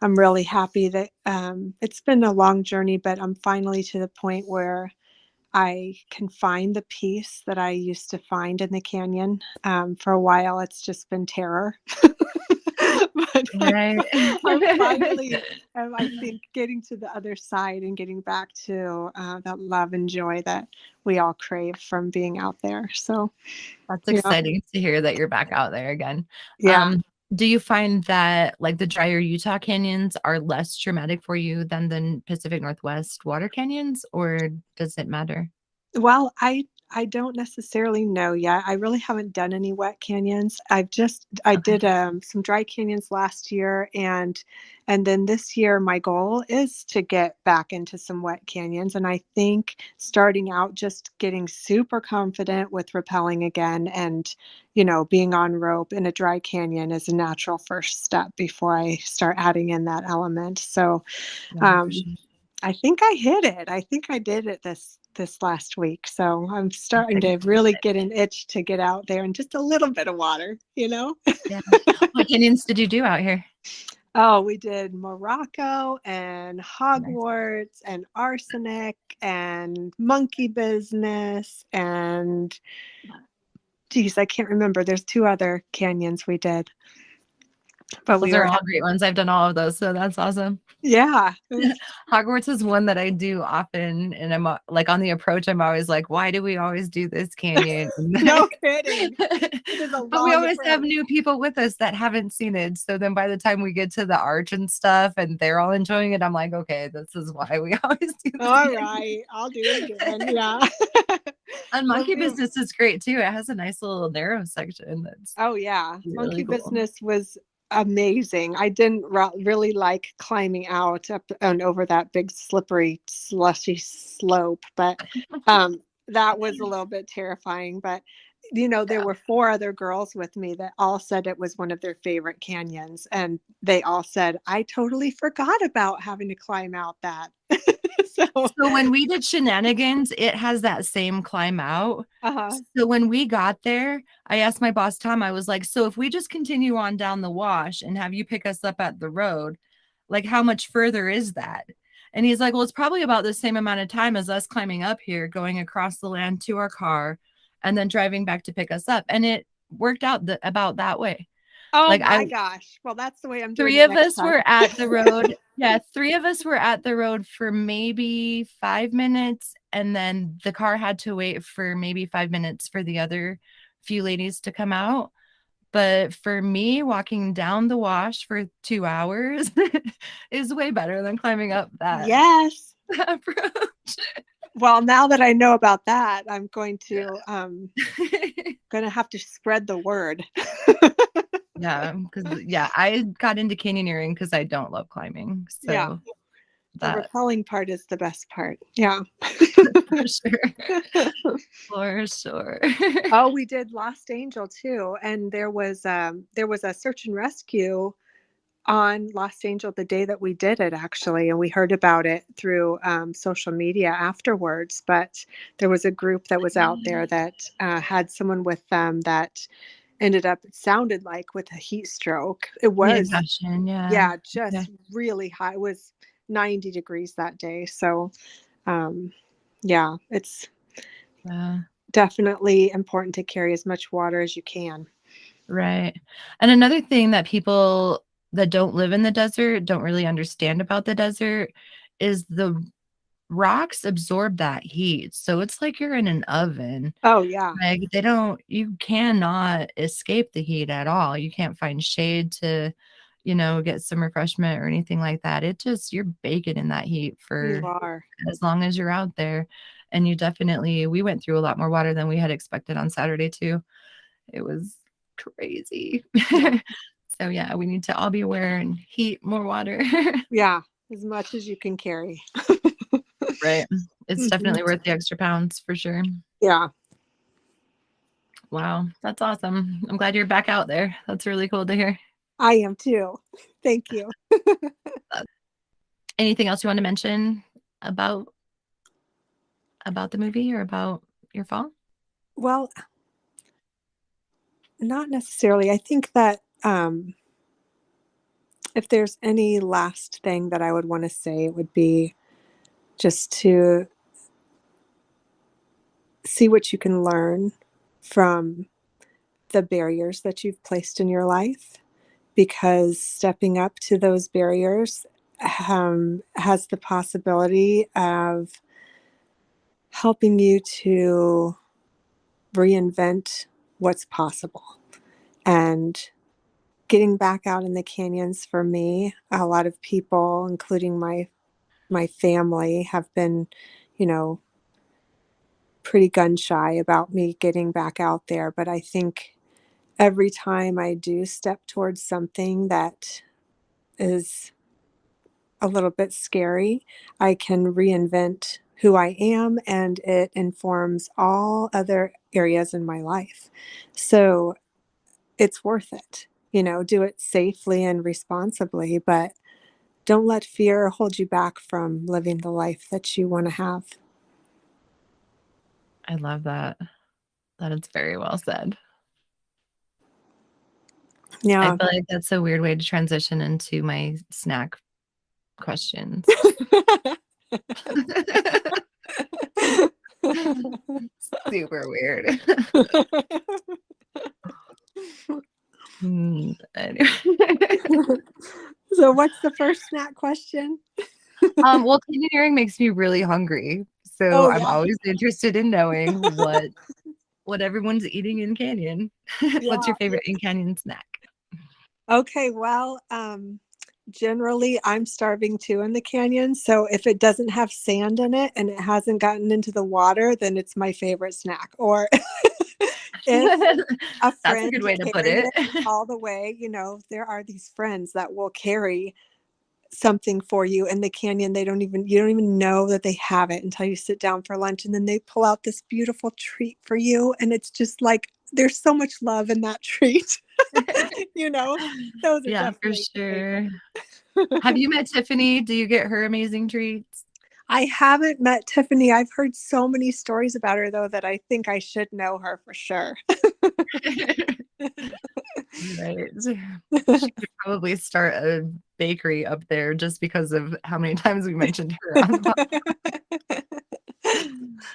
[SPEAKER 2] I'm really happy that it's been a long journey, but I'm finally to the point where I can find the peace that I used to find in the canyon. For a while, it's just been terror. But
[SPEAKER 1] Right.
[SPEAKER 2] I'm finally, I think, getting to the other side and getting back to that love and joy that we all crave from being out there. So,
[SPEAKER 1] That's
[SPEAKER 2] yeah,
[SPEAKER 1] exciting to hear that you're back out there again.
[SPEAKER 2] yeah.
[SPEAKER 1] Um, do you find that like the drier Utah canyons are less traumatic for you than the Pacific Northwest water canyons, or does it matter?
[SPEAKER 2] Well, I don't necessarily know yet. I really haven't done any wet canyons. I
[SPEAKER 1] Okay.
[SPEAKER 2] did some dry canyons last year, and then this year my goal is to get back into some wet canyons. And I think starting out just getting super confident with rappelling again, and being on rope in a dry canyon is a natural first step before I start adding in that element. So
[SPEAKER 1] Yeah, for
[SPEAKER 2] um,
[SPEAKER 1] sure.
[SPEAKER 2] I think I hit it. I think I did it this last week. So I'm
[SPEAKER 1] That's
[SPEAKER 2] starting to really
[SPEAKER 1] exciting.
[SPEAKER 2] get an itch to get out there and just a little bit of water.
[SPEAKER 1] Yeah. What canyons did you do out here?
[SPEAKER 2] Oh, we did Morocco and
[SPEAKER 1] Nice.
[SPEAKER 2] Hogwarts and arsenic and monkey business and geez, I can't remember. There's two other canyons we did. But
[SPEAKER 1] Those
[SPEAKER 2] we
[SPEAKER 1] are
[SPEAKER 2] were,
[SPEAKER 1] all great ones. I've done all of those, so that's awesome.
[SPEAKER 2] yeah.
[SPEAKER 1] Hogwarts is one that I do often, and I'm like on the approach, I'm always like, why do we always do this canyon?
[SPEAKER 2] No kidding. It is a
[SPEAKER 1] But we
[SPEAKER 2] long
[SPEAKER 1] always have
[SPEAKER 2] approach.
[SPEAKER 1] new people with us that haven't seen it. So then by the time we get to the arch and stuff and they're all enjoying it, I'm like, okay, this is why we always do this.
[SPEAKER 2] All right, I'll do it again. Yeah.
[SPEAKER 1] And
[SPEAKER 2] Well,
[SPEAKER 1] Monkey Business is great too. It has a nice little narrow section that's
[SPEAKER 2] oh yeah,
[SPEAKER 1] really
[SPEAKER 2] Monkey
[SPEAKER 1] cool.
[SPEAKER 2] Business was amazing. I didn't really like climbing out up and over that big slippery slushy slope, but that was a little bit terrifying. But there were 4 other girls with me that all said it was one of their favorite canyons, and they all said, I totally forgot about having to climb out that. So
[SPEAKER 1] So when we did Shenanigans, it has that same climb out.
[SPEAKER 2] uh-huh.
[SPEAKER 1] So when we got there, I asked my boss, Tom, I was like, so if we just continue on down the wash and have you pick us up at the road, like how much further is that? And he's like, well, it's probably about the same amount of time as us climbing up here, going across the land to our car and then driving back to pick us up. And it worked out about that way.
[SPEAKER 2] Oh
[SPEAKER 1] Like
[SPEAKER 2] my gosh. Well, that's the way I'm doing
[SPEAKER 1] 3
[SPEAKER 2] it
[SPEAKER 1] of
[SPEAKER 2] next
[SPEAKER 1] us
[SPEAKER 2] time.
[SPEAKER 1] were at the road. Yeah, 3 of us were at the road for maybe 5 minutes, and then the car had to wait for maybe 5 minutes for the other few ladies to come out. But for me, walking down the wash for 2 hours is way better than climbing up that
[SPEAKER 2] Yes.
[SPEAKER 1] approach.
[SPEAKER 2] Well, now that I know about that, I'm going to
[SPEAKER 1] Yeah.
[SPEAKER 2] gonna have to spread the word.
[SPEAKER 1] Yeah, because I got into canyoneering because I don't love climbing.
[SPEAKER 2] Yeah,
[SPEAKER 1] So
[SPEAKER 2] the
[SPEAKER 1] that
[SPEAKER 2] rappelling part is the best part. Yeah.
[SPEAKER 1] for sure. For sure.
[SPEAKER 2] Oh, we did Lost Angel too, and there was a search and rescue on Lost Angel the day that we did it, actually, and we heard about it through social media afterwards. But there was a group that was out there that had someone with them that ended up, it sounded like, with a heat stroke. It was,
[SPEAKER 1] Concussion, yeah.
[SPEAKER 2] yeah,
[SPEAKER 1] Yeah.
[SPEAKER 2] just really high. It was 90 degrees that day. So, yeah, it's
[SPEAKER 1] Yeah.
[SPEAKER 2] definitely important to carry as much water as you can.
[SPEAKER 1] Right. And another thing that people that don't live in the desert don't really understand about the desert is the rocks absorb that heat. So it's like you're in an oven.
[SPEAKER 2] Oh, yeah.
[SPEAKER 1] Like you cannot escape the heat at all. You can't find shade to, get some refreshment or anything like that. You're baking in that heat
[SPEAKER 2] You
[SPEAKER 1] for
[SPEAKER 2] are.
[SPEAKER 1] as long as you're out there. And we went through a lot more water than we had expected on Saturday too. It was crazy.
[SPEAKER 2] Yeah.
[SPEAKER 1] So yeah, we need to all be aware and heat more water.
[SPEAKER 2] Yeah. As much as you can carry.
[SPEAKER 1] Right. It's
[SPEAKER 2] Mhm.
[SPEAKER 1] definitely worth the extra pounds for sure.
[SPEAKER 2] Yeah.
[SPEAKER 1] Wow, that's awesome. I'm glad you're back out there. That's really cool to hear.
[SPEAKER 2] I am too. Thank you.
[SPEAKER 1] Anything else you want to mention about the movie or about your fall?
[SPEAKER 2] Well, not necessarily. I think that if there's any last thing that I would want to say, it would be just to see what you can learn from the barriers that you've placed in your life, because stepping up to those barriers has the possibility of helping you to reinvent what's possible. And getting back out in the canyons, for me, a lot of people, including my family, have been, you know, pretty gun shy about me getting back out there. But I think every time I do step towards something that is a little bit scary, I can reinvent who I am, and it informs all other areas in my life. So it's worth it. Do it safely and responsibly, but don't let fear hold you back from living the life that you want to have.
[SPEAKER 1] I love that. That is very well said. I
[SPEAKER 2] Yeah.
[SPEAKER 1] feel like that's a weird way to transition into my snack questions. Super weird. Anyway.
[SPEAKER 2] first snack question?
[SPEAKER 1] Well, canyoneering makes me really hungry, so
[SPEAKER 2] Oh,
[SPEAKER 1] I'm
[SPEAKER 2] yeah.
[SPEAKER 1] always interested in knowing what everyone's eating in canyon. What's
[SPEAKER 2] Yeah.
[SPEAKER 1] your favorite in canyon snack?
[SPEAKER 2] Okay, well, generally I'm starving too in the canyon. So if it doesn't have sand in it and it hasn't gotten into the water, then it's my favorite snack. Or if a
[SPEAKER 1] That's a
[SPEAKER 2] friend
[SPEAKER 1] good way to put
[SPEAKER 2] carried
[SPEAKER 1] it.
[SPEAKER 2] it all the way, there are these friends that will carry something for you in the canyon. You don't even know that they have it until you sit down for lunch, and then they pull out this beautiful treat for you, and it's just like there's so much love in that treat. you know those are
[SPEAKER 1] Yeah, for
[SPEAKER 2] definitely my favorite.
[SPEAKER 1] sure. Have you met Tiffany? Do you get her amazing treats?
[SPEAKER 2] I haven't met Tiffany. I've heard so many stories about her though that I think I should know her for sure.
[SPEAKER 1] Right. She could probably start a bakery up there just because of how many times we mentioned her on the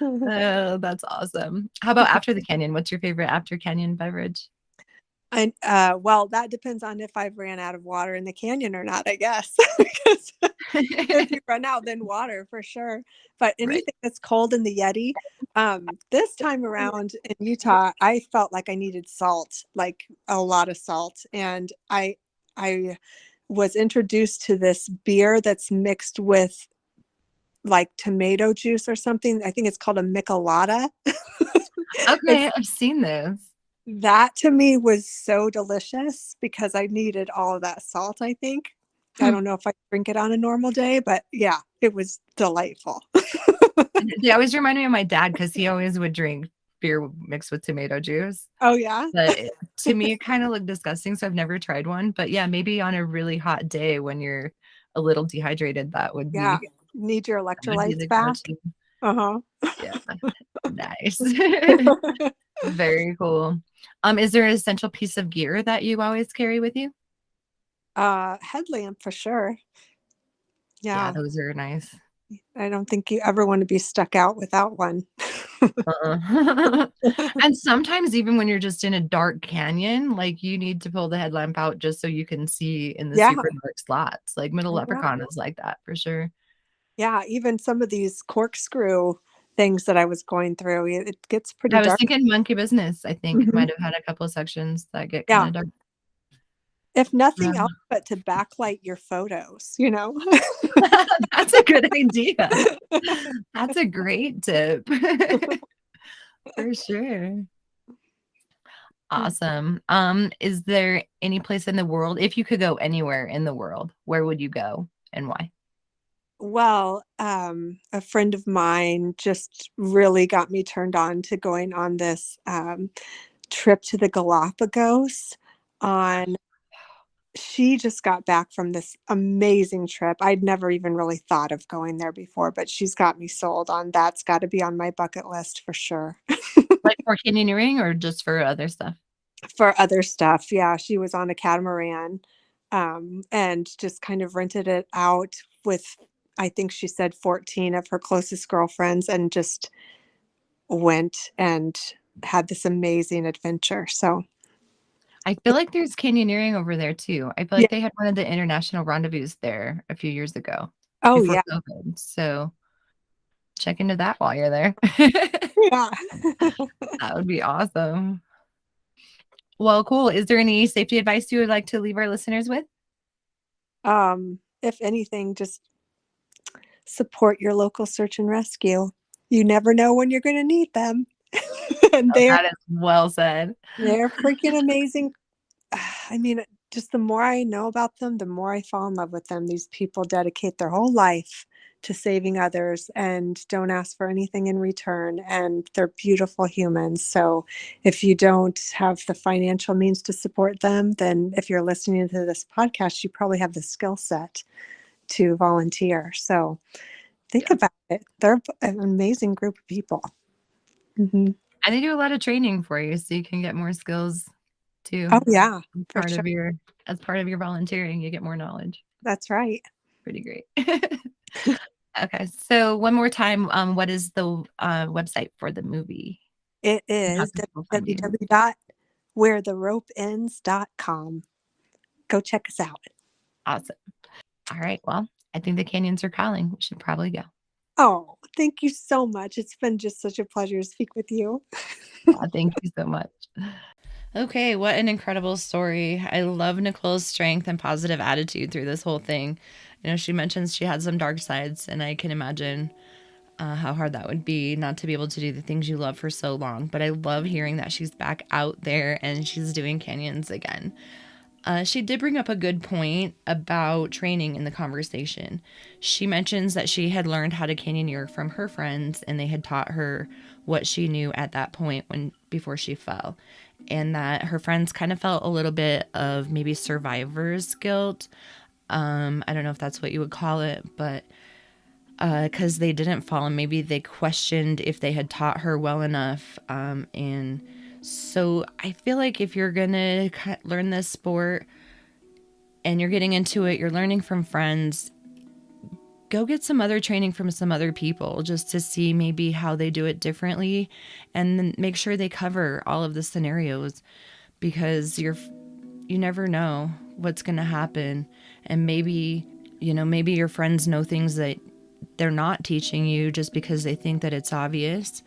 [SPEAKER 1] Oh, that's awesome. How about after the canyon? What's your favorite after canyon beverage?
[SPEAKER 2] And well, that depends on if I've ran out of water in the canyon or not, I guess. Because if you run out, then water for sure. But
[SPEAKER 1] Right.
[SPEAKER 2] anything that's cold in the Yeti, this time around in Utah, I felt like I needed salt, like a lot of salt. And I was introduced to this beer that's mixed with like tomato juice or something. I think it's called a Michelada.
[SPEAKER 1] Okay,
[SPEAKER 2] It's
[SPEAKER 1] I've seen this.
[SPEAKER 2] That to me was so delicious because I needed all of that salt, I think. I
[SPEAKER 1] Hmm.
[SPEAKER 2] don't know if I drink it on a normal day, but yeah, it was delightful.
[SPEAKER 1] They always remind me of my dad because he always would drink beer mixed with tomato juice.
[SPEAKER 2] Oh, yeah?
[SPEAKER 1] But to me, it kind of looked disgusting, so I've never tried one. But yeah, maybe on a really hot day when you're a little dehydrated,
[SPEAKER 2] Yeah. Need your
[SPEAKER 1] that would be
[SPEAKER 2] electrolytes
[SPEAKER 1] the
[SPEAKER 2] back.
[SPEAKER 1] go-to.
[SPEAKER 2] Uh-huh.
[SPEAKER 1] Yeah, nice. Very cool. Is there an essential piece of gear that you always carry with you?
[SPEAKER 2] Headlamp for sure.
[SPEAKER 1] Yeah,
[SPEAKER 2] Yeah.
[SPEAKER 1] those are nice.
[SPEAKER 2] I don't think you ever want to be stuck out without one.
[SPEAKER 1] Uh-uh. And sometimes even when you're just in a dark canyon, like you need to pull the headlamp out just so you can see in the
[SPEAKER 2] Yeah.
[SPEAKER 1] super dark slots. Like Middle
[SPEAKER 2] Yeah.
[SPEAKER 1] Leprechaun is like that for sure.
[SPEAKER 2] Yeah. Even some of these corkscrew things that I was going through, it gets pretty
[SPEAKER 1] I was
[SPEAKER 2] dark.
[SPEAKER 1] thinking Monkey Business, I think,
[SPEAKER 2] Mhm.
[SPEAKER 1] might have had a couple of sections that get kind
[SPEAKER 2] Yeah.
[SPEAKER 1] of dark.
[SPEAKER 2] If nothing else,
[SPEAKER 1] Um,
[SPEAKER 2] but to backlight your photos.
[SPEAKER 1] that's a good idea. That's a great tip. For sure. Awesome. Is there any place in the world, if you could go anywhere in the world, where would you go and why?
[SPEAKER 2] Well, a friend of mine just really got me turned on to going on this trip to the Galapagos on she just got back from this amazing trip. I'd never even really thought of going there before, but she's got me sold on that's got to be on my bucket list for sure.
[SPEAKER 1] Like for canyoneering or just for other stuff?
[SPEAKER 2] For other stuff, yeah, she was on a catamaran, and just kind of rented it out with, I think she said 14 of her closest girlfriends, and just went and had this amazing adventure. So,
[SPEAKER 1] I feel like there's canyoneering over there too. I feel
[SPEAKER 2] yeah.
[SPEAKER 1] like they had one of the international rendezvous there a few years ago
[SPEAKER 2] Oh,
[SPEAKER 1] before
[SPEAKER 2] yeah.
[SPEAKER 1] COVID. So check into that while you're there.
[SPEAKER 2] Yeah.
[SPEAKER 1] That would be awesome. Well, cool. Is there any safety advice you would like to leave our listeners with?
[SPEAKER 2] If anything, just support your local search and rescue. You never know when you're going to need them. And
[SPEAKER 1] Oh, that is well said.
[SPEAKER 2] they're freaking amazing. I mean, just the more I know about them, the more I fall in love with them. These people dedicate their whole life to saving others and don't ask for anything in return. And they're beautiful humans. So if you don't have the financial means to support them, then if you're listening to this podcast, you probably have the skill set to volunteer. So think
[SPEAKER 1] Yeah.
[SPEAKER 2] about it. They're an amazing group of people. Hmm.
[SPEAKER 1] And they do a lot of training for you so you can get more skills too.
[SPEAKER 2] Oh, yeah, for
[SPEAKER 1] Part
[SPEAKER 2] sure.
[SPEAKER 1] of your as part of your volunteering, you get more knowledge.
[SPEAKER 2] That's right.
[SPEAKER 1] Pretty great. Okay, so one more time, what is the website for the movie?
[SPEAKER 2] It
[SPEAKER 1] And how
[SPEAKER 2] is
[SPEAKER 1] can people find you?
[SPEAKER 2] www.wheretheropeends.com. Go check us out.
[SPEAKER 1] Awesome. All right. Well, I think the canyons are calling. We should probably go.
[SPEAKER 2] Oh, thank you so much. It's been just such a pleasure to speak with you.
[SPEAKER 1] Thank you so much. Okay, what an incredible story. I love Nichole's strength and positive attitude through this whole thing. She mentions she had some dark sides, and I can imagine how hard that would be not to be able to do the things you love for so long. But I love hearing that she's back out there and she's doing canyons again. She did bring up a good point about training in the conversation. She mentions that she had learned how to canyoneer from her friends, and they had taught her what she knew at that point before she fell, and that her friends kind of felt a little bit of maybe survivor's guilt. I don't know if that's what you would call it, but because they didn't fall, and maybe they questioned if they had taught her well enough, and so I feel like if you're going to learn this sport and you're getting into it, you're learning from friends, go get some other training from some other people just to see maybe how they do it differently, and then make sure they cover all of the scenarios, because you never know what's going to happen. And maybe your friends know things that they're not teaching you just because they think that it's obvious.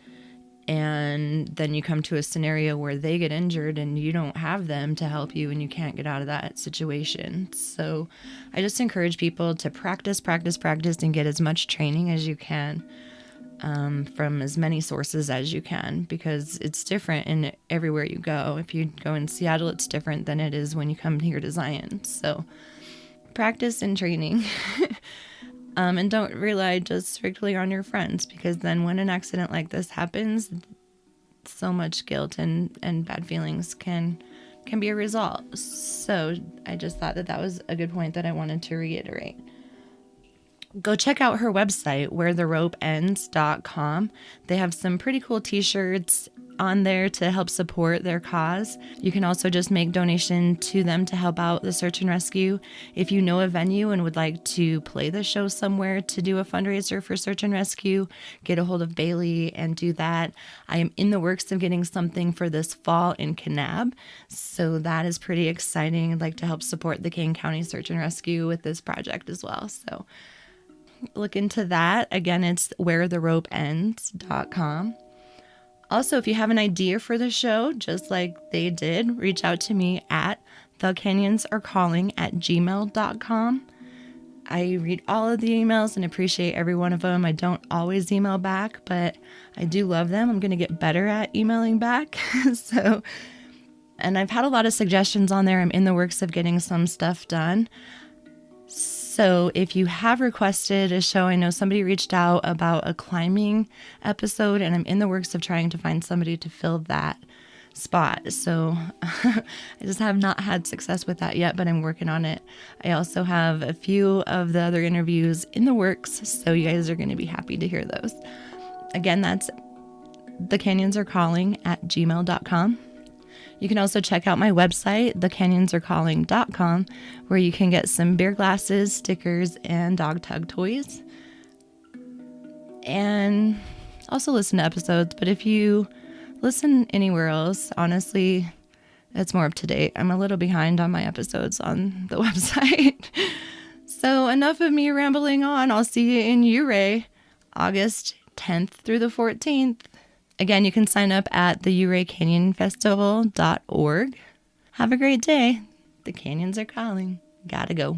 [SPEAKER 1] And then you come to a scenario where they get injured and you don't have them to help you and you can't get out of that situation. So I just encourage people to practice, and get as much training as you can from as many sources as you can, because it's different in everywhere you go. If you go in Seattle, it's different than it is when you come here to Zion. So practice and training. And don't rely just strictly on your friends, because then when an accident like this happens, so much guilt and bad feelings can be a result. So I just thought that was a good point that I wanted to reiterate. Go check out her website, wheretheropeends.com. They have some pretty cool t-shirts on there to help support their cause. You can also just make donation to them to help out the search and rescue. If you know a venue and would like to play the show somewhere to do a fundraiser for search and rescue, get a hold of Baylee and do that. I am in the works of getting something for this fall in Kanab, so that is pretty exciting. I'd like to help support the Kane County Search and Rescue with this project as well. So look into that. Again, it's wheretheropeends.com. Also, if you have an idea for the show, just like they did, reach out to me at thecanyonsarecalling@gmail.com. I read all of the emails and appreciate every one of them. I don't always email back, but I do love them. I'm going to get better at emailing back. And I've had a lot of suggestions on there. I'm in the works of getting some stuff done. So if you have requested a show, I know somebody reached out about a climbing episode, and I'm in the works of trying to find somebody to fill that spot. So I just have not had success with that yet, but I'm working on it. I also have a few of the other interviews in the works, so you guys are going to be happy to hear those. Again, that's thecanyonsarecalling@gmail.com. You can also check out my website, thecanyonsarecalling.com, where you can get some beer glasses, stickers, and dog tug toys. And also listen to episodes. But if you listen anywhere else, honestly, it's more up to date. I'm a little behind on my episodes on the website. So enough of me rambling on. I'll see you in Ouray, August 10th through the 14th. Again, you can sign up at the OurayCanyonFestival.org. Have a great day. The canyons are calling. Gotta go.